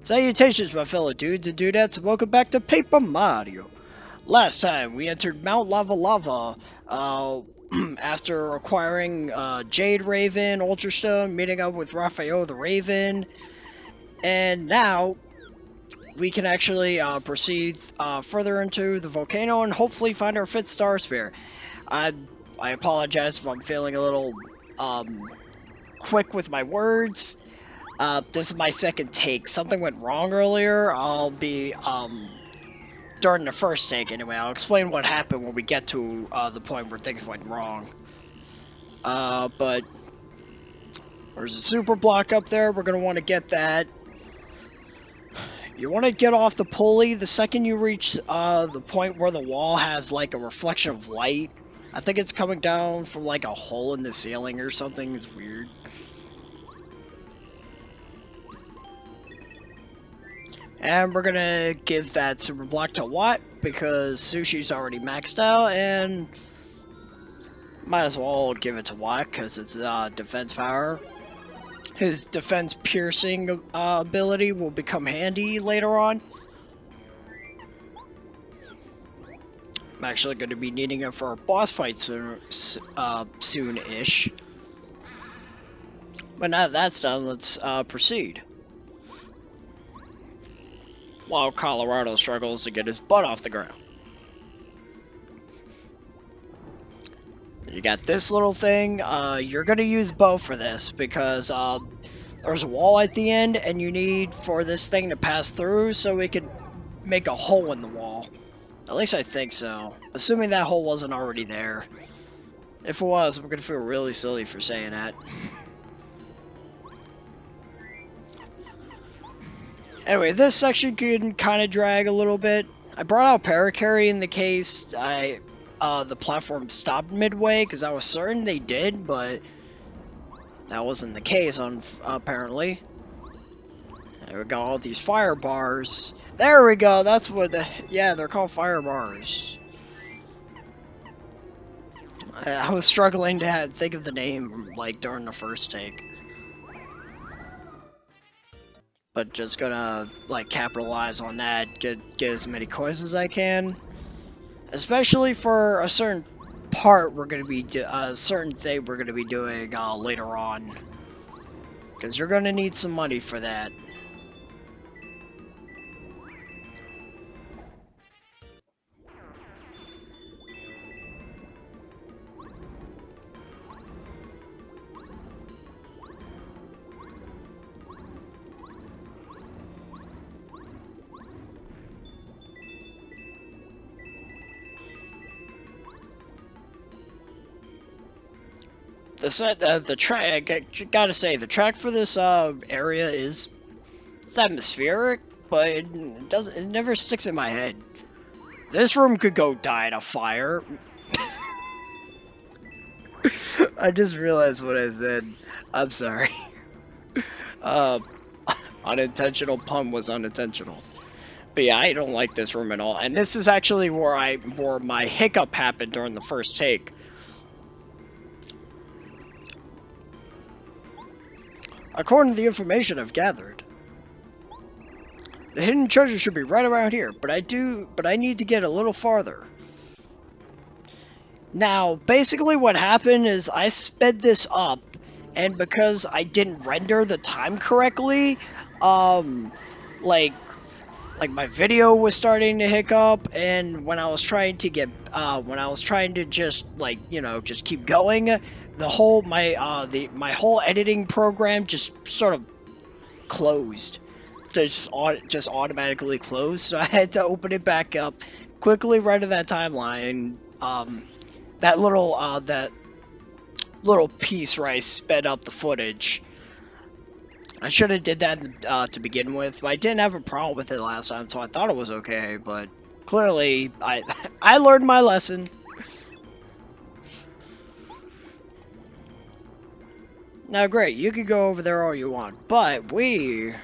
Salutations, my fellow dudes and dudettes, and welcome back to Paper Mario. Last time, we entered Mount Lava Lava, after acquiring, Jade Raven, Ultrastone, meeting up with Raphael the Raven, and now, we can actually, proceed, further into the volcano and hopefully find our 5th star sphere. I, I apologize if I'm feeling a little, quick with my words. This is my second take. Something went wrong earlier. I'll be, during the first take anyway. I'll explain what happened when we get to, the point where things went wrong. But there's a super block up there. We're gonna want to get that. You want to get off the pulley the second you reach, the point where the wall has, like, a reflection of light. I think it's coming down from, like, a hole in the ceiling or something. It's weird. And we're gonna give that super block to Watt because Sushi's already maxed out, and might as well give it to Watt because it's defense power. His defense piercing ability will become handy later on. I'm actually going to be needing it for a boss fight soon-ish. But now that that's done, let's proceed. While Colorado struggles to get his butt off the ground. You got this little thing. You're going to use both for this because there's a wall at the end and you need for this thing to pass through so we could make a hole in the wall. At least I think so. Assuming that hole wasn't already there. If it was, I'm going to feel really silly for saying that. Anyway, this section can kind of drag a little bit. I brought out Paracarry in the case the platform stopped midway, because I was certain they did, but that wasn't the case, apparently. There we go, all these fire bars. There we go, that's what yeah, they're called fire bars. I was struggling to think of the name, like, during the first take. But just gonna, like, capitalize on that, get as many coins as I can. Especially for a certain part we're gonna be, a certain thing we're gonna be doing later on. Because you're gonna need some money for that. The track, I gotta say, the track for this area it's atmospheric, but it never sticks in my head. This room could go die in a fire. I just realized what I said. I'm sorry. Unintentional pun was unintentional. But yeah, I don't like this room at all. And this is actually where my hiccup happened during the first take. According to the information I've gathered, the hidden treasure should be right around here, but I need to get a little farther. Now, basically what happened is I sped this up, and because I didn't render the time correctly, like my video was starting to hiccup, and when I was trying to just, like, you know, just keep going, the whole my whole editing program just sort of closed. Just automatically closed, so I had to open it back up quickly right at that timeline. That little piece where I sped up the footage. I should have did that to begin with, but I didn't have a problem with it last time, so I thought it was okay, but clearly I learned my lesson. Now great, you can go over there all you want, but we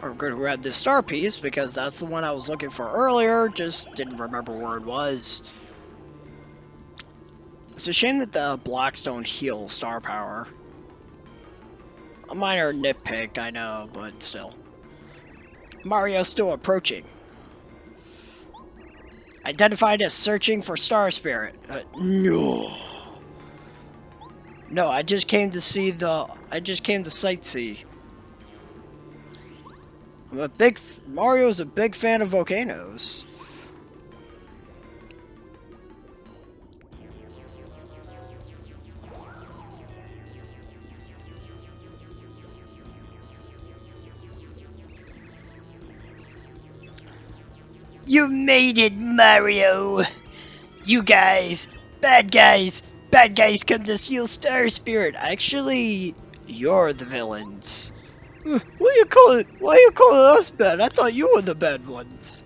are going to grab this star piece because that's the one I was looking for earlier, just didn't remember where it was. It's a shame that the blocks don't heal star power. A minor nitpick, I know, but still. Mario's still approaching. Identified as searching for Star Spirit. No. No, I just came to sightsee. Mario's a big fan of volcanoes. You made it, Mario! You guys, bad guys come to steal Star Spirit. Actually, you're the villains. Why you calling us bad? I thought you were the bad ones.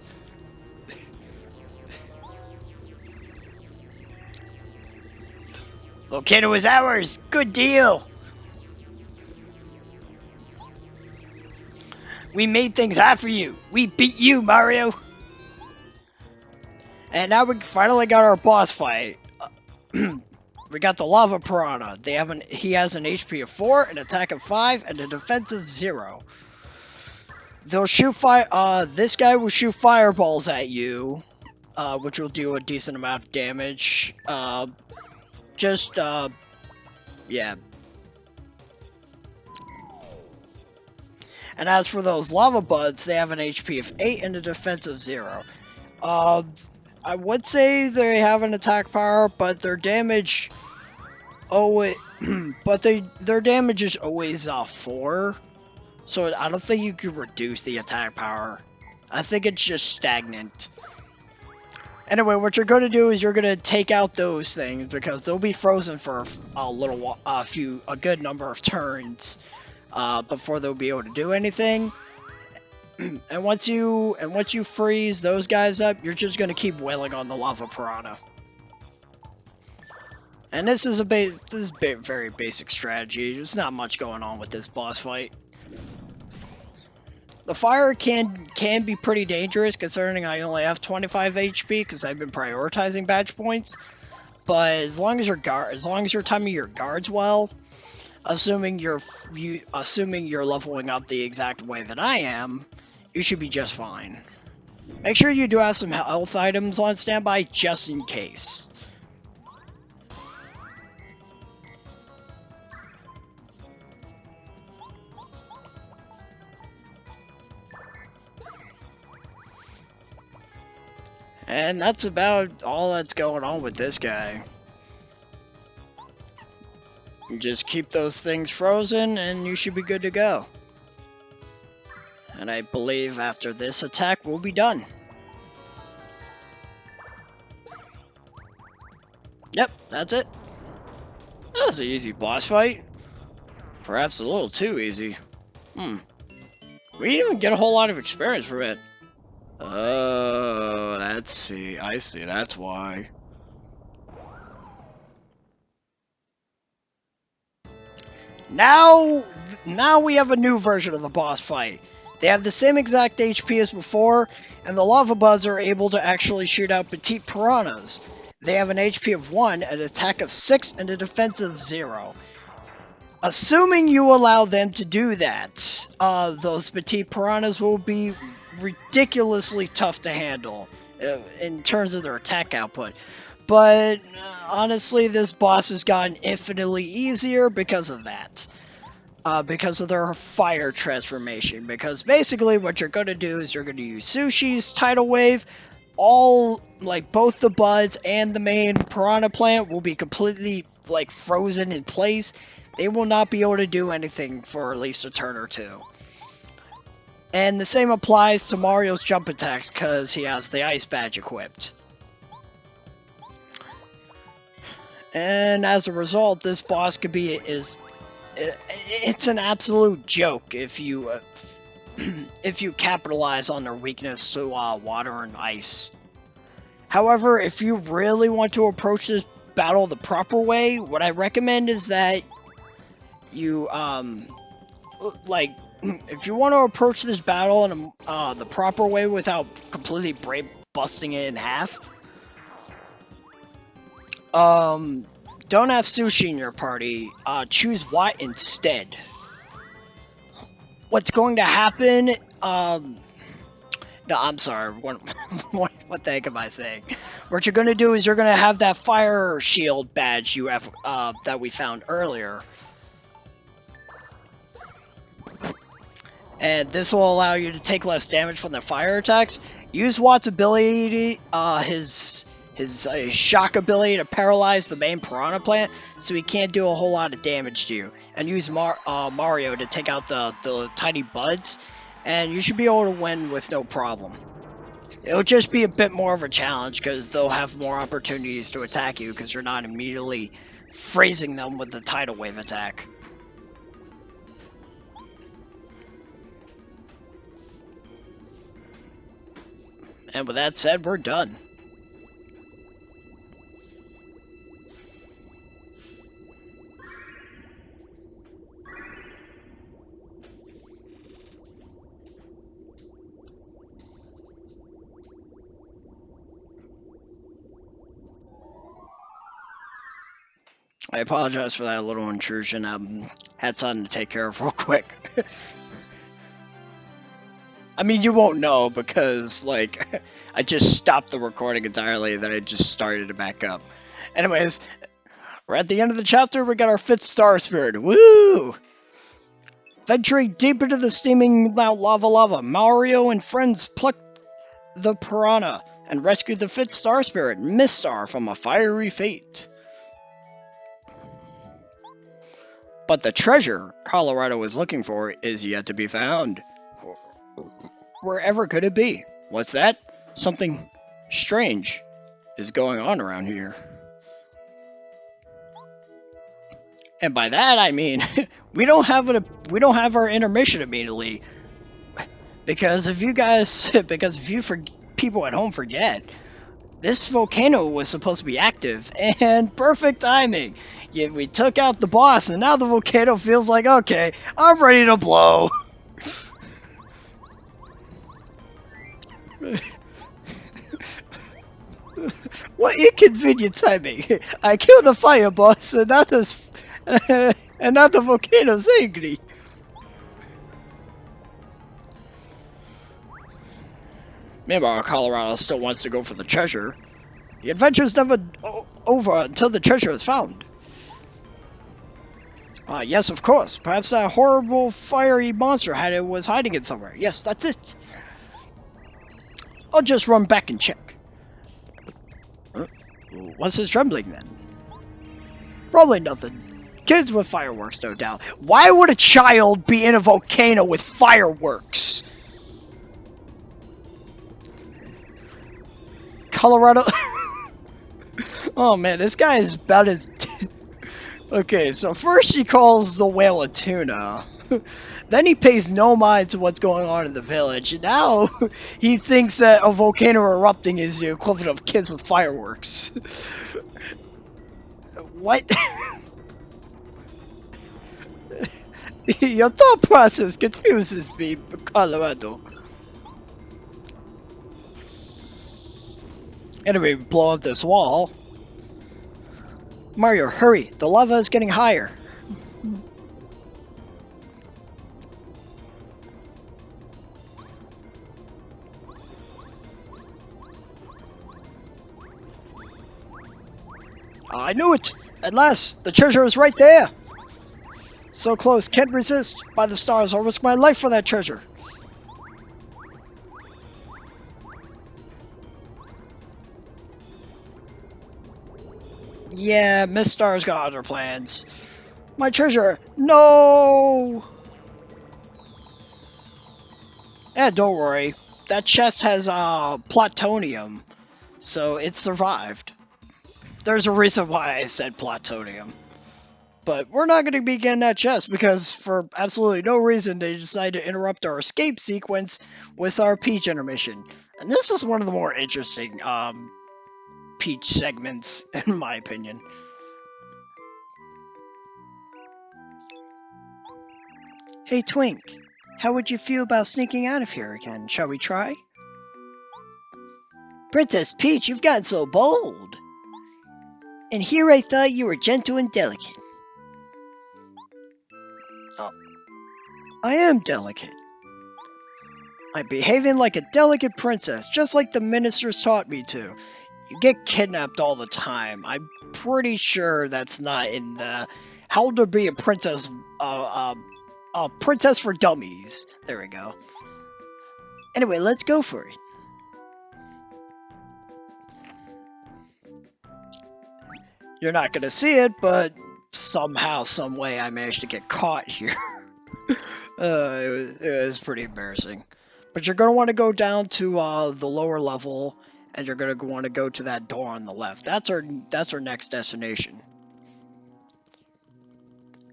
Volcano is ours. Good deal. We made things hot for you. We beat you, Mario. And now we finally got our boss fight. We got the Lava Piranha. He has an HP of 4, an attack of 5, and a defense of 0. They'll shoot this guy will shoot fireballs at you, which will do a decent amount of damage. Yeah. And as for those lava buds, they have an HP of 8 and a defense of 0. I would say they have an attack power, but their damage their damage is always 4. So I don't think you could reduce the attack power. I think it's just stagnant. Anyway, what you're going to do is you're going to take out those things because they'll be frozen for a good number of turns before they'll be able to do anything. And once you freeze those guys up, you're just going to keep wailing on the Lava Piranha. And this is very basic strategy. There's not much going on with this boss fight. The fire can be pretty dangerous, considering I only have 25 HP because I've been prioritizing badge points. But as long as you're timing your guards well, assuming you're leveling up the exact way that I am, you should be just fine. Make sure you do have some health items on standby just in case. And that's about all that's going on with this guy. Just keep those things frozen and you should be good to go. And I believe after this attack, we'll be done. Yep, that's it. That was an easy boss fight. Perhaps a little too easy. We didn't even get a whole lot of experience from it. Oh, I see, that's why. Now we have a new version of the boss fight. They have the same exact HP as before, and the lava buds are able to actually shoot out petite piranhas. They have an HP of 1, an attack of 6, and a defense of 0. Assuming you allow them to do that, those petite piranhas will be ridiculously tough to handle in terms of their attack output. But honestly, this boss has gotten infinitely easier because of that. Because of their fire transformation. Because basically what you're going to do is you're going to use Sushi's Tidal Wave. Both the buds and the main piranha plant will be completely frozen in place. They will not be able to do anything for at least a turn or two. And the same applies to Mario's jump attacks because he has the ice badge equipped. And as a result, this boss could be it's an absolute joke if you capitalize on their weakness to water and ice. However, if you really want to approach this battle the proper way, what I recommend is that you if you want to approach this battle in the proper way without completely busting it in half, don't have Sushi in your party. Choose Watt instead. What's going to happen, No, I'm sorry. What the heck am I saying? What you're gonna do is you're gonna have that fire shield badge you have that we found earlier, and this will allow you to take less damage from the fire attacks. Use Watt's ability, his shock ability to paralyze the main piranha plant, so he can't do a whole lot of damage to you. And use Mario to take out the tiny buds, and you should be able to win with no problem. It'll just be a bit more of a challenge because they'll have more opportunities to attack you because you're not immediately freezing them with the tidal wave attack. And with that said, we're done. I apologize for that little intrusion. Had something to take care of real quick. I mean, you won't know because, like, I just stopped the recording entirely, and then I just started to back up. Anyways, we're at the end of the chapter. We got our 5th star spirit. Woo! Venturing deep into the steaming lava, Mario and friends plucked the piranha and rescued the 5th star spirit, Mistar, from a fiery fate. But the treasure Colorado is looking for is yet to be found. Wherever could it be? What's that? Something strange is going on around here. And by that I mean we don't have our intermission immediately, because if people at home forget, this volcano was supposed to be active, and perfect timing. Yet we took out the boss, and now the volcano feels like, okay, I'm ready to blow. What inconvenient timing! I killed the fire boss, and now the volcano's angry. Meanwhile, Colorado still wants to go for the treasure. The adventure's never over until the treasure is found. Yes, of course. Perhaps that horrible fiery monster was hiding it somewhere. Yes, that's it. I'll just run back and check. What's this trembling then? Probably nothing. Kids with fireworks, no doubt. Why would a child be in a volcano with fireworks? Colorado. Oh man, this guy is about as. Okay, so first he calls the whale a tuna. Then he pays no mind to what's going on in the village. And now he thinks that a volcano erupting is the equivalent of kids with fireworks. What? Your thought process confuses me, Colorado. Anyway, we blow up this wall. Mario, hurry! The lava is getting higher. I knew it! At last, the treasure is right there! So close, can't resist. By the stars, I'll risk my life for that treasure. Yeah, Miss Star's got other plans. My treasure! No! Eh, don't worry. That chest has, plutonium. So it survived. There's a reason why I said plutonium. But we're not going to be getting that chest because for absolutely no reason they decided to interrupt our escape sequence with our Peach intermission. And this is one of the more interesting, Peach segments, in my opinion. Hey Twink, how would you feel about sneaking out of here again? Shall we try? Princess Peach, you've gotten so bold. And here I thought you were gentle and delicate. Oh, I am delicate. I'm behaving like a delicate princess, just like the ministers taught me to. You get kidnapped all the time. I'm pretty sure that's not in the How to Be a Princess, Princess for Dummies. There we go. Anyway, let's go for it. You're not gonna see it, but somehow, some way, I managed to get caught here. It was pretty embarrassing. But you're gonna want to go down to the lower level, and you're gonna want to go to that door on the left. That's our next destination.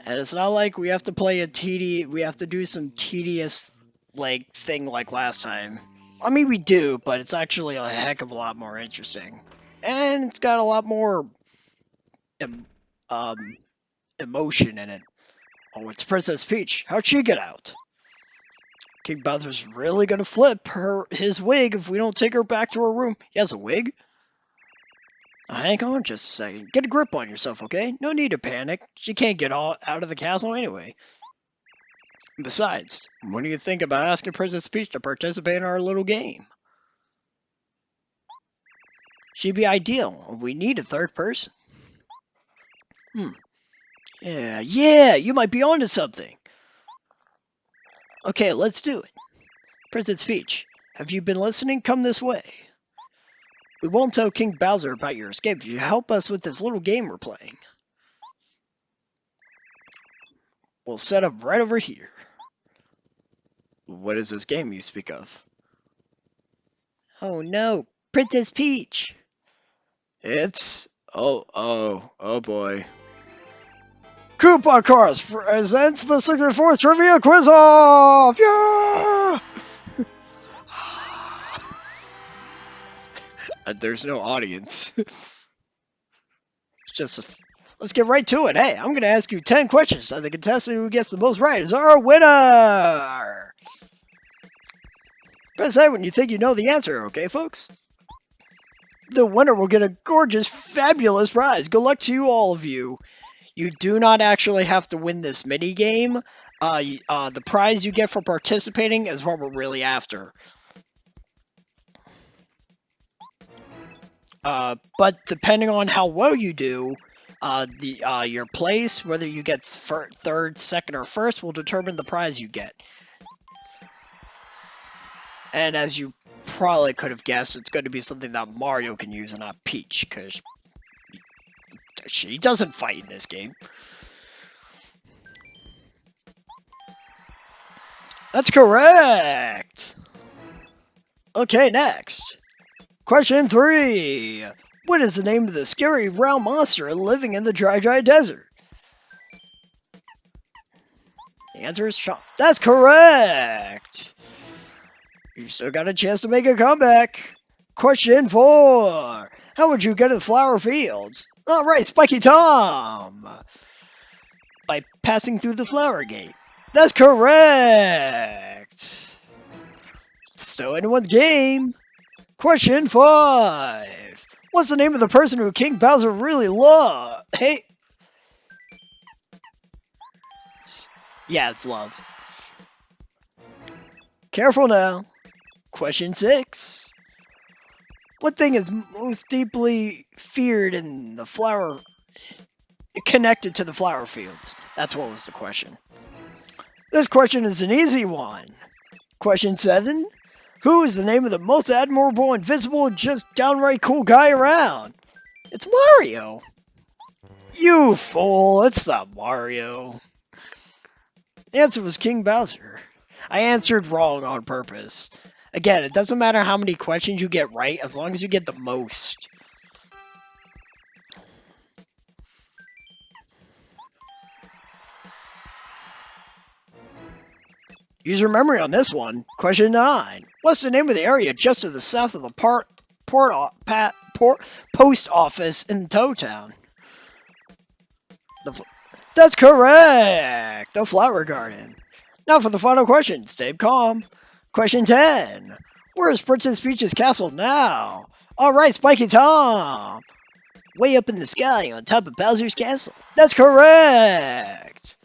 And it's not like we have to we have to do some tedious like thing like last time. I mean, we do, but it's actually a heck of a lot more interesting, and it's got a lot more um, emotion in it. Oh, it's Princess Peach. How'd she get out? King Bowser's really gonna flip his wig if we don't take her back to her room. He has a wig? Hang on just a second. Get a grip on yourself, okay? No need to panic. She can't get out of the castle anyway. Besides, what do you think about asking Princess Peach to participate in our little game? She'd be ideal. We need a third person. Yeah, you might be onto something. Okay, let's do it. Princess Peach, have you been listening? Come this way. We won't tell King Bowser about your escape if you help us with this little game we're playing. We'll set up right over here. What is this game you speak of? Oh no, Princess Peach! It's... oh boy. Koopa Cars presents the 64th Trivia Quiz-Off! Yeah! There's no audience. It's just let's get right to it. Hey, I'm going to ask you 10 questions, and the contestant who gets the most right is our winner! Press A when you think you know the answer, okay, folks? The winner will get a gorgeous, fabulous prize. Good luck to you, all of you. You do not actually have to win this mini game. The prize you get for participating is what we're really after. But depending on how well you do, your place, whether you get third, second, or first, will determine the prize you get. And as you probably could have guessed, it's going to be something that Mario can use and not Peach, because she doesn't fight in this game. That's correct! Okay, next. Question 3. What is the name of the scary round monster living in the dry desert? The answer is Chomp. That's correct! You still got a chance to make a comeback. Question 4. How would you get to the flower fields? Alright, Spiky Tom! By passing through the flower gate. That's correct! Still anyone's game. Question 5. What's the name of the person who King Bowser really loves? Hey. Yeah, it's love. Careful now. Question 6. What thing is most deeply feared in the flower... connected to the flower fields? That's what was the question. This question is an easy one. Question 7. Who is the name of the most admirable, invisible, just downright cool guy around? It's Mario. You fool, it's not Mario. The answer was King Bowser. I answered wrong on purpose. Again, it doesn't matter how many questions you get right, as long as you get the most. Use your memory on this one. Question 9. What's the name of the area just to the south of the post office in Tow Town? That's correct! The Flower Garden. Now for the final question. Stay calm. Question 10. Where is Princess Peach's castle now? Alright, Spiky Tom! Way up in the sky on top of Bowser's castle. That's correct!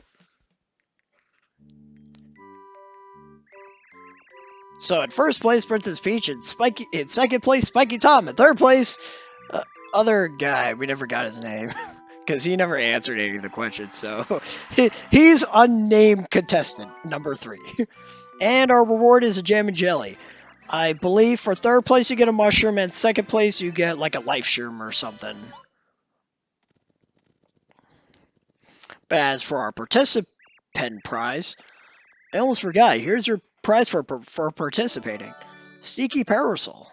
So in first place, Princess Peach, and Spiky in second place, Spiky Tom. In third place, uh, other guy. We never got his name because he never answered any of the questions. So he's unnamed contestant number 3. And our reward is a jam and jelly. I believe for third place you get a mushroom, and second place you get like a life shroom or something. But as for our participant prize, I almost forgot. Here's your prize for participating. Sneaky Parasol.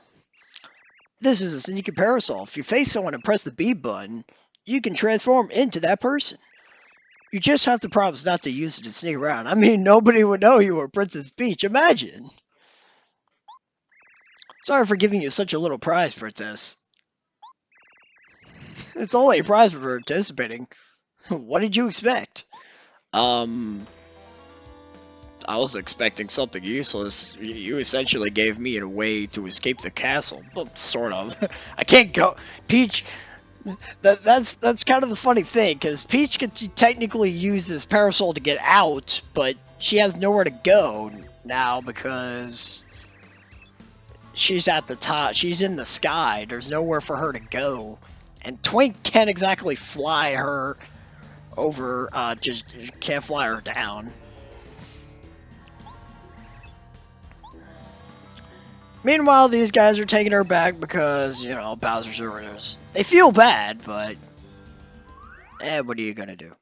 This is a sneaky parasol. If you face someone and press the B button, you can transform into that person. You just have to promise not to use it to sneak around. I mean, nobody would know you were Princess Peach. Imagine. Sorry for giving you such a little prize, Princess. It's only a prize for participating. What did you expect? I was expecting something useless. You essentially gave me a way to escape the castle, but sort of. I can't go. Peach. That's kind of the funny thing, because Peach could technically use this parasol to get out, but she has nowhere to go now because she's at the top. She's in the sky. There's nowhere for her to go, and Twink can't exactly fly her over. Just can't fly her down. Meanwhile, these guys are taking her back because, you know, Bowser's orders. They feel bad, but... what are you gonna do?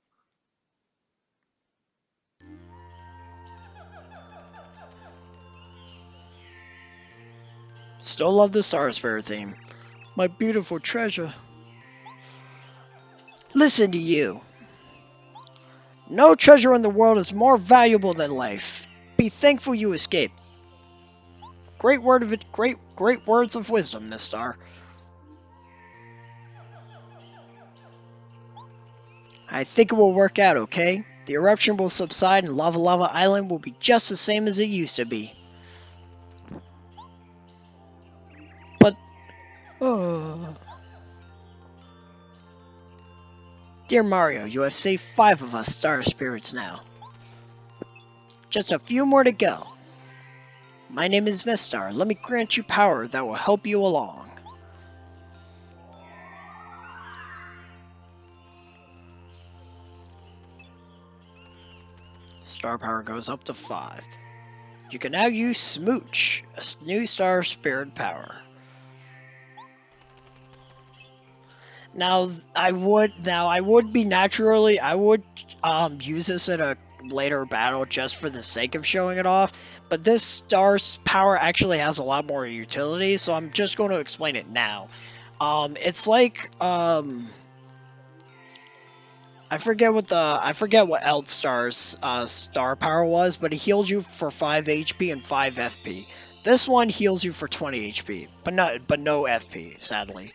Still love the Star Spirit theme. My beautiful treasure. Listen to you. No treasure in the world is more valuable than life. Be thankful you escaped. Great words of wisdom, Miss Star. I think it will work out, okay? The eruption will subside and Lava Lava Island will be just the same as it used to be. But... Dear Mario, you have saved 5 of us Star Spirits now. Just a few more to go. My name is Mistar. Let me grant you power that will help you along. Star power goes up to 5. You can now use Smooch, a new Star Spirit power. Now I would use this in a later battle just for the sake of showing it off, but this star's power actually has a lot more utility, so I'm just going to explain it now. It's like I forget what Eldstar's star power was, but it healed you for 5 HP and 5 FP. This one heals you for 20 HP, but no FP, sadly.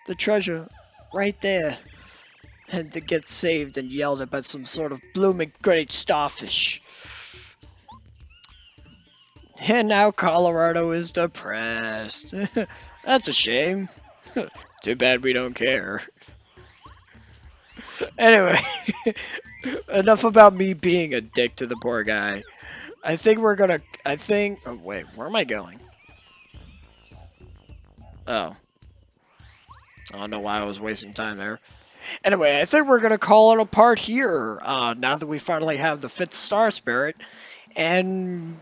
The treasure, right there. Had to get saved and yelled at by some sort of blooming great starfish. And now Colorado is depressed. That's a shame. Too bad we don't care. Anyway, enough about me being a dick to the poor guy. I think we're gonna... Oh, wait, where am I going? Oh. I don't know why I was wasting time there. Anyway, I think we're going to call it a part here, now that we finally have the 5th Star Spirit, and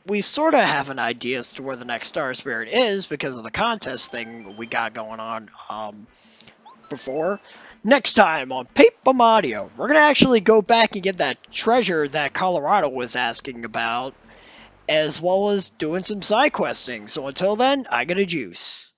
we sort of have an idea as to where the next Star Spirit is because of the contest thing we got going on before. Next time on Paper Mario, we're going to actually go back and get that treasure that Colorado was asking about, as well as doing some side questing. So until then, I got a juice.